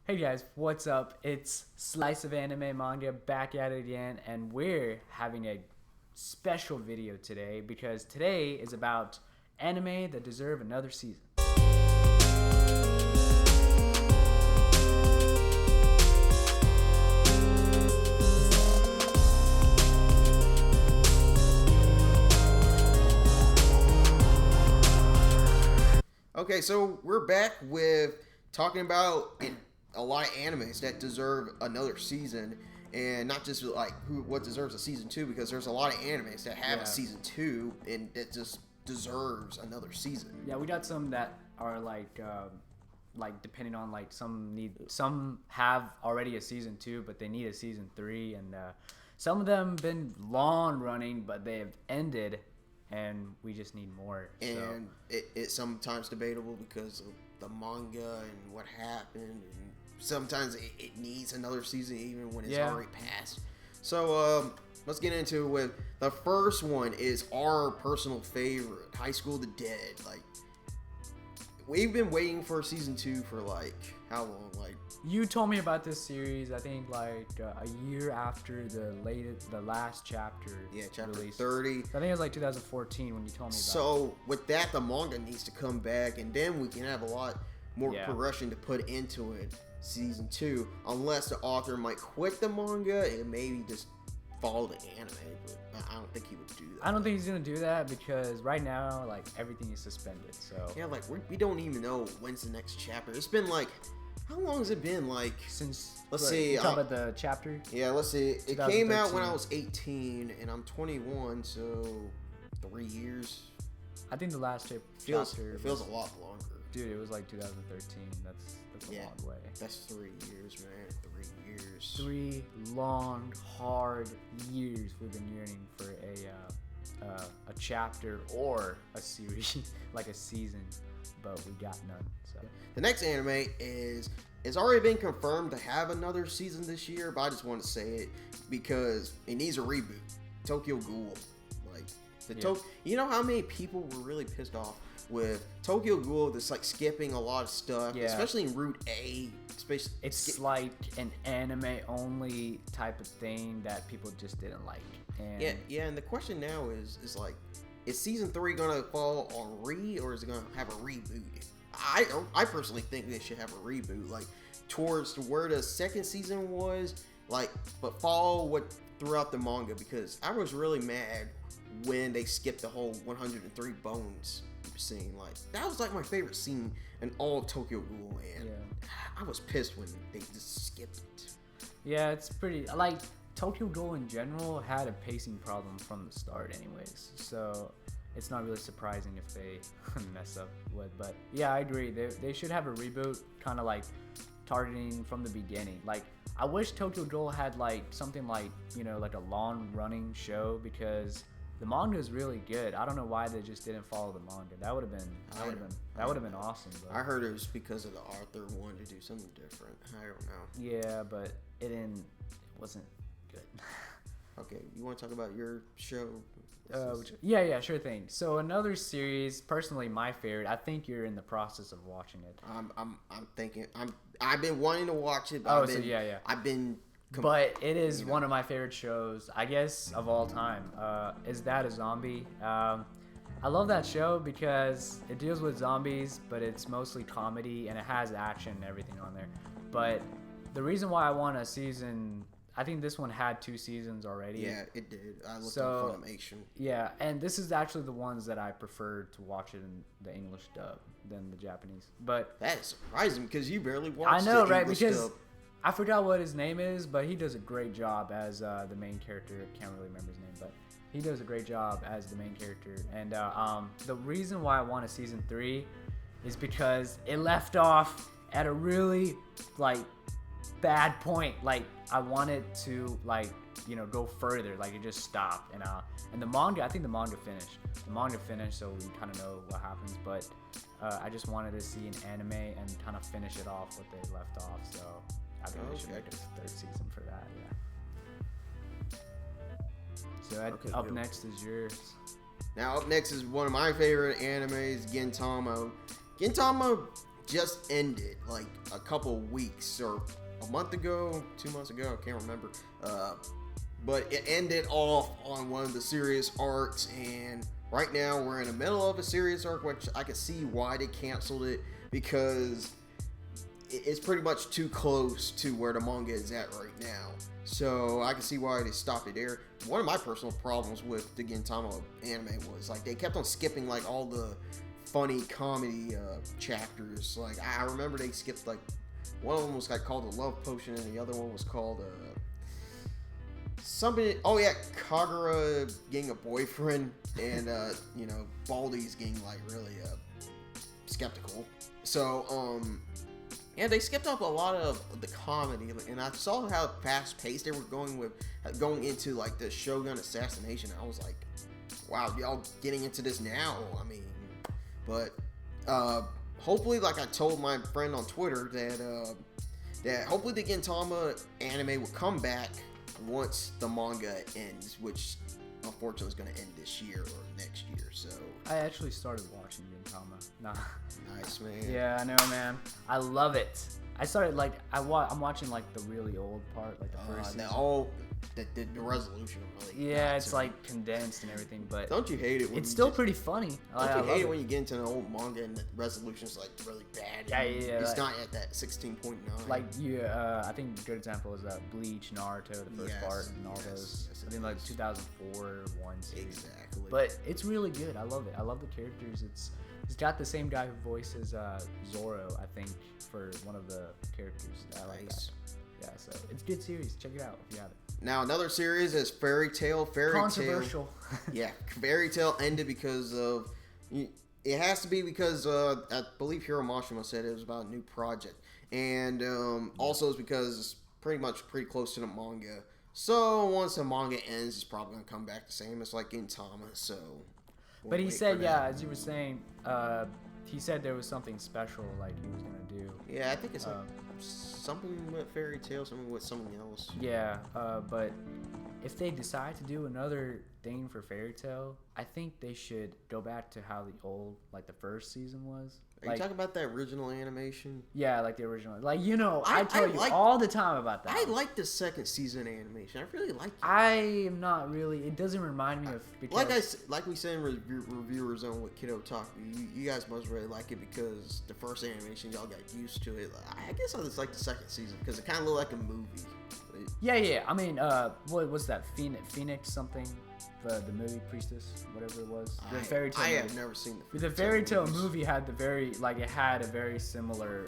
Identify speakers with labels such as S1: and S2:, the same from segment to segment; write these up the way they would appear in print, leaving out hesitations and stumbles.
S1: Hey guys, what's up? It's Slice of Anime Manga back at it again, and we're having a special video today because today is about anime that deserve another season.
S2: Okay, so we're back with talking about a lot of animes that deserve another season, and not just like what deserves a season 2, because there's a lot of animes that have a season 2 and that just deserves another season.
S1: Yeah, we got some that are like depending on some have already a season 2, but they need a season 3, and some of them been long running, but they have ended. And we just need more.
S2: And it's sometimes debatable because of the manga and what happened. And sometimes it needs another season even when it's already passed. So let's get into it with the first one is our personal favorite, High School of the Dead. Like, we've been waiting for season 2 for like how long? Like,
S1: you told me about this series, I think like a year after the last chapter.
S2: Yeah, chapter
S1: released.
S2: 30.
S1: I think it was like 2014 when you told me about it.
S2: So with that, the manga needs to come back, and then we can have a lot more progression to put into it. Season 2, unless the author might quit the manga and maybe just follow the anime, but I don't think he would do that.
S1: I don't think he's gonna do that because right now, like, everything is suspended. So
S2: yeah, like we don't even know when's the next chapter. It's been like, how long has it been? Like
S1: since
S2: let's see.
S1: Talk about the chapter.
S2: Yeah, let's see. It came out when I was 18, and I'm 21, so 3 years.
S1: I think the last chapter
S2: feels a lot longer.
S1: Dude, it was like 2013. That's a long way.
S2: That's 3 years, man. 3 years.
S1: 3 long, hard years we've been yearning for a chapter or a series, like a season, but we got none. So
S2: the next anime it's already been confirmed to have another season this year, but I just want to say it because it needs a reboot. Tokyo Ghoul. Like you know how many people were really pissed off with Tokyo Ghoul, that's like skipping a lot of stuff, especially in Route A.
S1: It's like an anime only type of thing that people just didn't like. And
S2: and the question now is like, is season 3 gonna fall on or is it gonna have a reboot? I personally think they should have a reboot, like towards where the second season was, like, but follow what throughout the manga, because I was really mad when they skipped the whole 103 bones scene. Like, that was like my favorite scene in all of Tokyo Ghoul, and I was pissed when they just skipped it.
S1: Yeah, it's pretty, like, Tokyo Ghoul in general had a pacing problem from the start anyways, so it's not really surprising if they mess up with. But yeah, I agree, they should have a reboot, kind of like targeting from the beginning. Like, I wish Tokyo Ghoul had like something like, you know, like a long running show, because the manga is really good. I don't know why they just didn't follow the manga. That would have been awesome. But
S2: I heard it was because of the author wanted to do something different. I don't know.
S1: Yeah, but it wasn't good.
S2: Okay, you want to talk about your show?
S1: Yeah, sure thing. So another series, personally my favorite. I think you're in the process of watching it.
S2: I'm thinking. I've been wanting to watch it.
S1: But
S2: I've been.
S1: But it is one of my favorite shows, I guess, of all time. Is That a Zombie? I love that show because it deals with zombies, but it's mostly comedy, and it has action and everything on there. But the reason why I want a season, I think this one had 2 seasons already.
S2: Yeah, it did. I looked on Funimation.
S1: Yeah, and this is actually the ones that I prefer to watch it in the English dub than the Japanese. But
S2: that is surprising because you barely watched
S1: I know,
S2: the
S1: right?
S2: English
S1: Because
S2: dub.
S1: I forgot what his name is, but he does a great job as the main character. I can't really remember his name, but he does a great job as the main character. And the reason why I want a season 3 is because it left off at a really like bad point. Like, I wanted to, like, you know, go further. Like, it just stopped. And the manga, I think the manga finished. So we kind of know what happens. But I just wanted to see an anime and kind of finish it off what they left off. So I think they should make a 3rd season for that, So up next is yours.
S2: Now up next is one of my favorite animes, Gintama. Gintama just ended like a couple weeks or a month ago, 2 months ago, I can't remember. But it ended off on one of the serious arcs, and right now we're in the middle of a serious arc, which I can see why they canceled it, because it's pretty much too close to where the manga is at right now. So I can see why they stopped it there. One of my personal problems with the Gintama anime was like they kept on skipping like all the funny comedy chapters. Like I remember they skipped like one of them was like called the Love Potion, and the other one was called somebody. Oh yeah, Kagura getting a boyfriend, and you know, Baldi's getting like really skeptical. So yeah, they skipped up a lot of the comedy, and I saw how fast paced they were going into like the Shogun assassination. I was like, wow, y'all getting into this now. I mean, but hopefully, like I told my friend on Twitter that hopefully the Gintama anime will come back once the manga ends, which unfortunately is going to end this year or next year. So
S1: I actually started watching Gintama. Nah.
S2: Nice, man.
S1: Yeah, I know, man. I love it. I started like I'm watching like the really old part, like the first season.
S2: The resolution really.
S1: Yeah, it's like condensed and everything, but
S2: don't you hate it? When
S1: it's still pretty funny.
S2: Don't you hate it when you get into an old manga and the resolution's like really bad?
S1: Yeah.
S2: It's
S1: like,
S2: not at that 16.9.
S1: Like I think a good example is Bleach, Naruto, the first part, and all those. I think like 2004 one series.
S2: Exactly.
S1: But it's really good. I love it. I love the characters. It's got the same guy who voices Zoro, I think, for one of the characters. I like that. Yeah, so it's a good series. Check it out if you have it.
S2: Now another series is Fairy Tail.
S1: Controversial.
S2: Yeah, Fairy Tail ended because of. It has to be because I believe Hiro Mashima said it was about a new project, and also it's because it's pretty close to the manga. So once the manga ends, it's probably gonna come back the same. It's like Gintama. So.
S1: But he said, yeah, as you were saying, he said there was something special like he was gonna do.
S2: Yeah, I think it's like something with Fairy Tail, something with something else.
S1: Yeah, but if they decide to do another thing for Fairy Tail, I think they should go back to how the first season was.
S2: Are you talking about that original animation?
S1: Yeah, like the original. Like, you know, I tell you all the time about that.
S2: I like the second season animation. I really like it.
S1: I am not really. It doesn't remind me of. Because,
S2: like we said in Reviewer Zone with Kiddo Talk, you guys must really like it because the first animation, y'all got used to it. I guess I just like the second season because it kind of looked like a movie.
S1: Yeah. I mean, what was that? Phoenix something? The movie Priestess, whatever it was. The Fairy Tail.
S2: I have never seen
S1: the Fairy Tail movie. Had it had a very similar,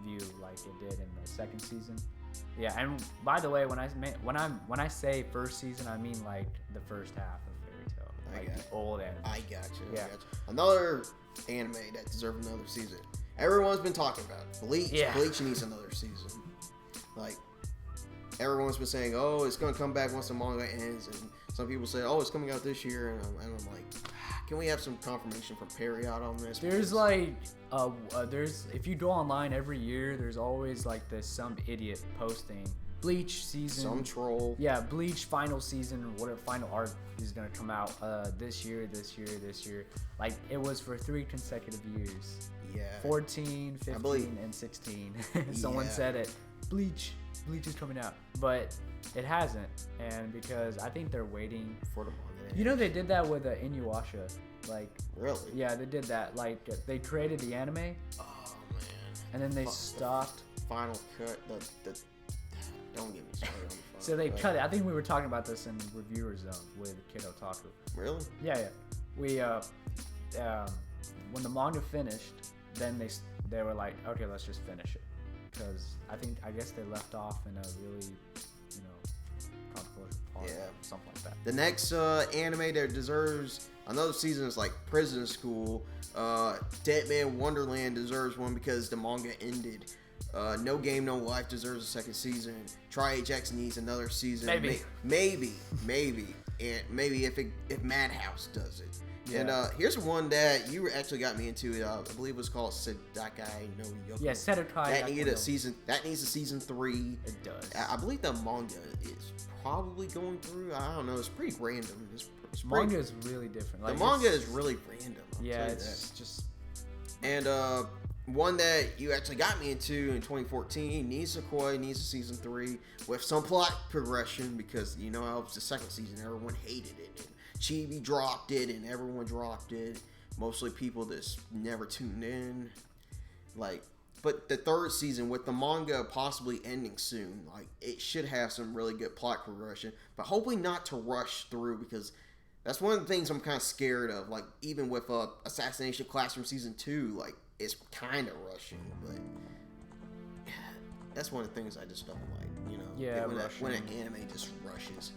S1: view like it did in the second season. Yeah, and by the way, when I say first season, I mean like the first half of Fairy Tail, like the old anime.
S2: I got you. Yeah. Another anime that deserves another season. Everyone's been talking about Bleach. Yeah. Bleach needs another season. Like everyone's been saying, oh, it's gonna come back once the manga ends, and some people say, oh, it's coming out this year, and I'm like, can we have some confirmation from Period on this?
S1: There's if you go online every year, there's always like some idiot posting Bleach season.
S2: Some troll.
S1: Yeah, Bleach final season or whatever final arc is gonna come out this year. Like it was for 3 consecutive years.
S2: Yeah.
S1: 14, 15, and 16. Someone said it. Bleach is coming out, but it hasn't, and because I think they're waiting
S2: for the manga.
S1: You know, they did that with Inuyasha, like
S2: really.
S1: Yeah, they did that. Like they created the anime.
S2: Oh man.
S1: And then they stopped.
S2: Final cut. The don't get me started on the final
S1: So they cut it. I think we were talking about this in Reviewer Zone with Kiddo Taku.
S2: Really?
S1: Yeah. We when the manga finished, then they were like, okay, let's just finish it. Because I guess they left off in a really, controversial part.
S2: Yeah.
S1: Something like that.
S2: The next anime that deserves another season is like Prison School. Dead Man Wonderland deserves one because the manga ended. No Game No Life deserves a second season. Tri-H-X needs another season.
S1: Maybe.
S2: And maybe if Madhouse does it.
S1: Yeah.
S2: And here's one that you actually got me into. I believe it was called Sedakai no Yoko.
S1: Yeah, Sedakai.
S2: That needs a season 3.
S1: It does.
S2: I believe the manga is probably going through. I don't know. It's pretty random.
S1: Manga is really different.
S2: The manga is really random.
S1: Yeah, it's just.
S2: And one that you actually got me into in 2014 needs a season 3 with some plot progression, because you know how the second season everyone hated it and Chibi dropped it and everyone dropped it, mostly people that never tuned in, like. But the third season, with the manga possibly ending soon, like, it should have some really good plot progression, but hopefully not to rush through, because that's one of the things I'm kind of scared of. Like, even with Assassination Classroom Season 2, like, it's kind of rushing, but that's one of the things I just don't like, you know?
S1: Yeah,
S2: when an anime just rushes.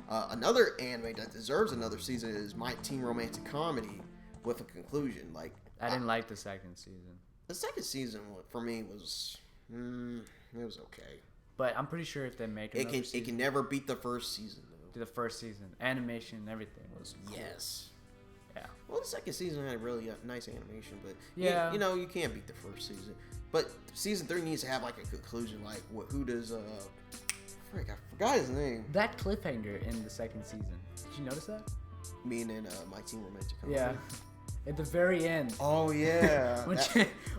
S2: Another anime that deserves another season is My Teen Romantic Comedy with a conclusion. Like,
S1: I didn't like the second season.
S2: The second season for me was, it was okay.
S1: But I'm pretty sure if they make another season,
S2: it can never beat the first season though.
S1: The first season, animation and everything was cool.
S2: Yes.
S1: Yeah.
S2: Well, the second season had really nice animation, but
S1: yeah,
S2: you know, you can't beat the first season. But season 3 needs to have like a conclusion. Like, who does frick, I forgot his name.
S1: That cliffhanger in the second season. Did you notice that?
S2: Meaning My Teen Romantic Comedy.
S1: Yeah. At the very end.
S2: Oh yeah.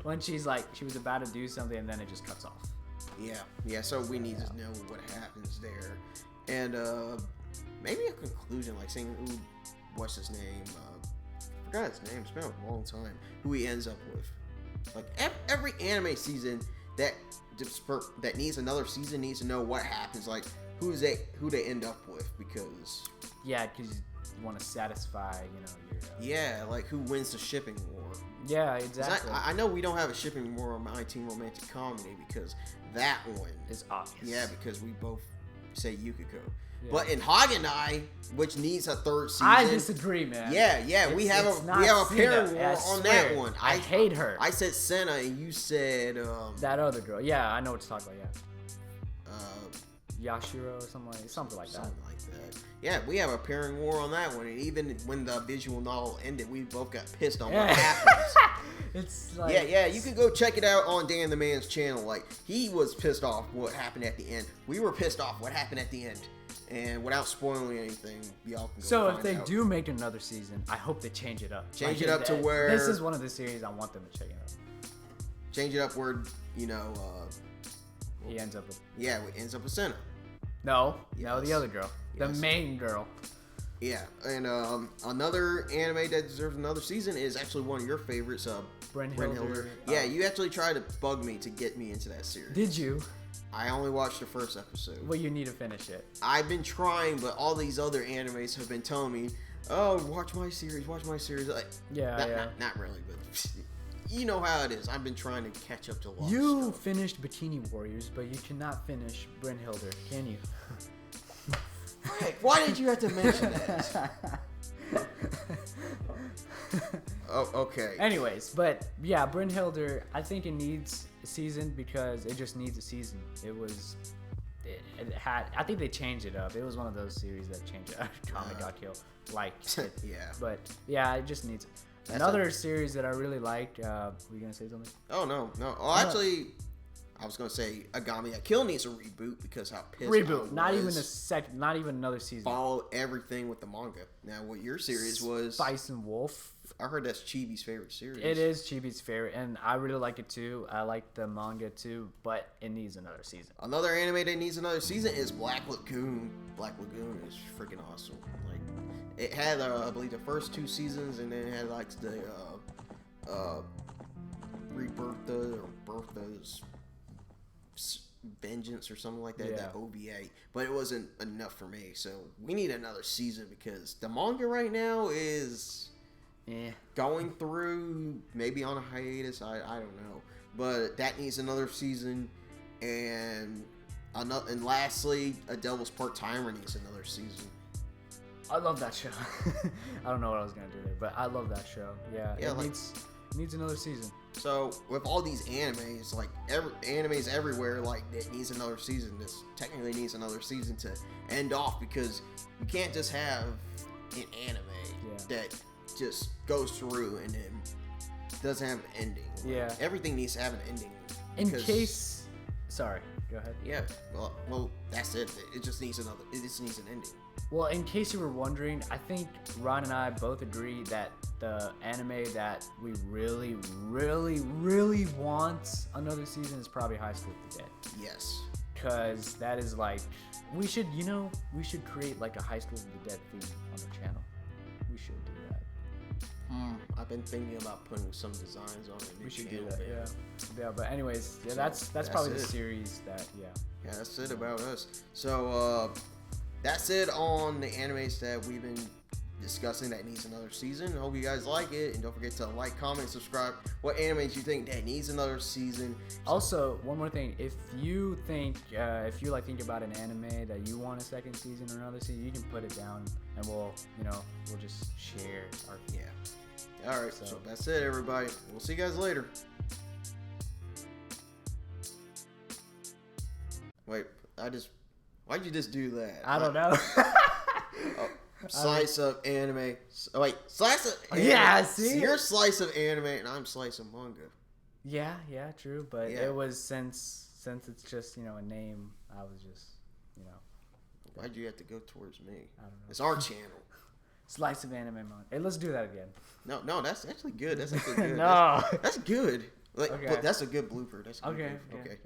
S1: when she's like, she was about to do something and then it just cuts off.
S2: Yeah. So we need to know what happens there, and maybe a conclusion, like saying what's his name? I forgot his name. It's been a long time. Who he ends up with? Like every anime season that needs another season needs to know what happens. Like who they end up with, because
S1: because you want to satisfy, you know, your
S2: like who wins the shipping war.
S1: Yeah, exactly.
S2: I know we don't have a shipping war on My Teen Romantic Comedy, because that one
S1: is obvious.
S2: Yeah, because we both say Yukiko. Yeah. But in Hagenai, which needs a third season,
S1: I disagree, man.
S2: Yeah, we have a pairing war on that one.
S1: I hate her.
S2: I said Senna, and you said
S1: that other girl. Yeah, I know what you're talking about. Yeah. Yashiro or something like that.
S2: Something like that. Yeah, we have a pairing war on that one, and even when the visual novel ended, we both got pissed on what happens.
S1: It's like
S2: you can go check it out on Dan the Man's channel. Like, he was pissed off what happened at the end. We were pissed off what happened at the end. And without spoiling anything, y'all can go
S1: So
S2: find
S1: if they
S2: out.
S1: do make another season, I hope they change it up.
S2: Change it up to where
S1: this is one of the series I want them to check it out.
S2: Change it up where, you know,
S1: he ends up with
S2: it ends up with Senna.
S1: No, the other girl. The main girl.
S2: Yeah, and another anime that deserves another season is actually one of your favorites, Brynhilde. Yeah, you actually tried to bug me to get me into that series.
S1: Did you?
S2: I only watched the first episode.
S1: Well, you need to finish it.
S2: I've been trying, but all these other animes have been telling me, "Oh, watch my series." Like, not really, but you know how it is. I've been trying to catch up to a lot
S1: You
S2: of stuff.
S1: finished Bikini Warriors, but you cannot finish Brynhilde, can you?
S2: Why did you have to mention that? Oh, okay.
S1: Anyways, but yeah, Brynhilde, I think it needs a season because it just needs a season. I think they changed it up. It was one of those series that changed it up. Comic got killed.
S2: Yeah.
S1: But yeah, it just needs another series that I really liked. Were you gonna say something?
S2: Oh no. Oh, actually, I was gonna say Agami Kill needs a reboot because how pissed
S1: reboot.
S2: I
S1: Not
S2: was.
S1: not even another season.
S2: Follow everything with the manga. Now, what your series was?
S1: Spice and Wolf.
S2: I heard that's Chibi's favorite series.
S1: It is Chibi's favorite, and I really like it too. I like the manga too, but it needs another season.
S2: Another anime that needs another season is Black Lagoon. Black Lagoon is freaking awesome. Like, it had, I believe, the first 2 seasons, and then it had like the Bertha's Vengeance or something like that.
S1: Yeah.
S2: That OVA, but it wasn't enough for me. So we need another season because the manga right now is. Going through, maybe on a hiatus, I don't know, but that needs another season, and lastly, A Devil's Part-Timer needs another season.
S1: I love that show. I don't know what I was gonna do there, but I love that show. It needs another season.
S2: So with all these animes, like animes everywhere, like it needs another season. This technically needs another season to end off because you can't just have an anime that just goes through and then doesn't have an ending.
S1: Yeah.
S2: Everything needs to have an ending.
S1: Sorry, go ahead.
S2: Yeah. Well, that's it. It just needs an ending.
S1: Well, in case you were wondering, I think Ron and I both agree that the anime that we really, really, really want another season is probably High School of the Dead.
S2: Yes.
S1: Because that is like, we should create like a High School of the Dead theme on our channel. We should do that.
S2: I've been thinking about putting some designs on it.
S1: We should do that, yeah. But anyways, yeah, that's probably the series that, yeah.
S2: Yeah, that's it about us. So, that's it on the animes that we've been discussing that needs another season. Hope you guys like it, and don't forget to like, comment, subscribe. What animes you think that needs another season?
S1: Also, one more thing: if you think, if you like think about an anime that you want a second season or another season, you can put it down, and we'll just share our.
S2: Yeah. All right. So that's it, everybody. We'll see you guys later. Wait, why'd you just do that?
S1: I don't know.
S2: Slice of anime. Oh, wait, slice of anime.
S1: Yeah, see?
S2: You're slice of anime, and I'm slice of manga.
S1: Yeah, true. But it was since it's just a name. I was just
S2: Why'd you have to go towards me?
S1: I don't know.
S2: It's our channel.
S1: Slice of anime manga. Hey, let's do that again.
S2: No, that's actually good. That's actually good.
S1: No,
S2: that's good. Like,
S1: okay.
S2: but that's a good blooper. That's a good
S1: okay.
S2: blooper. Okay.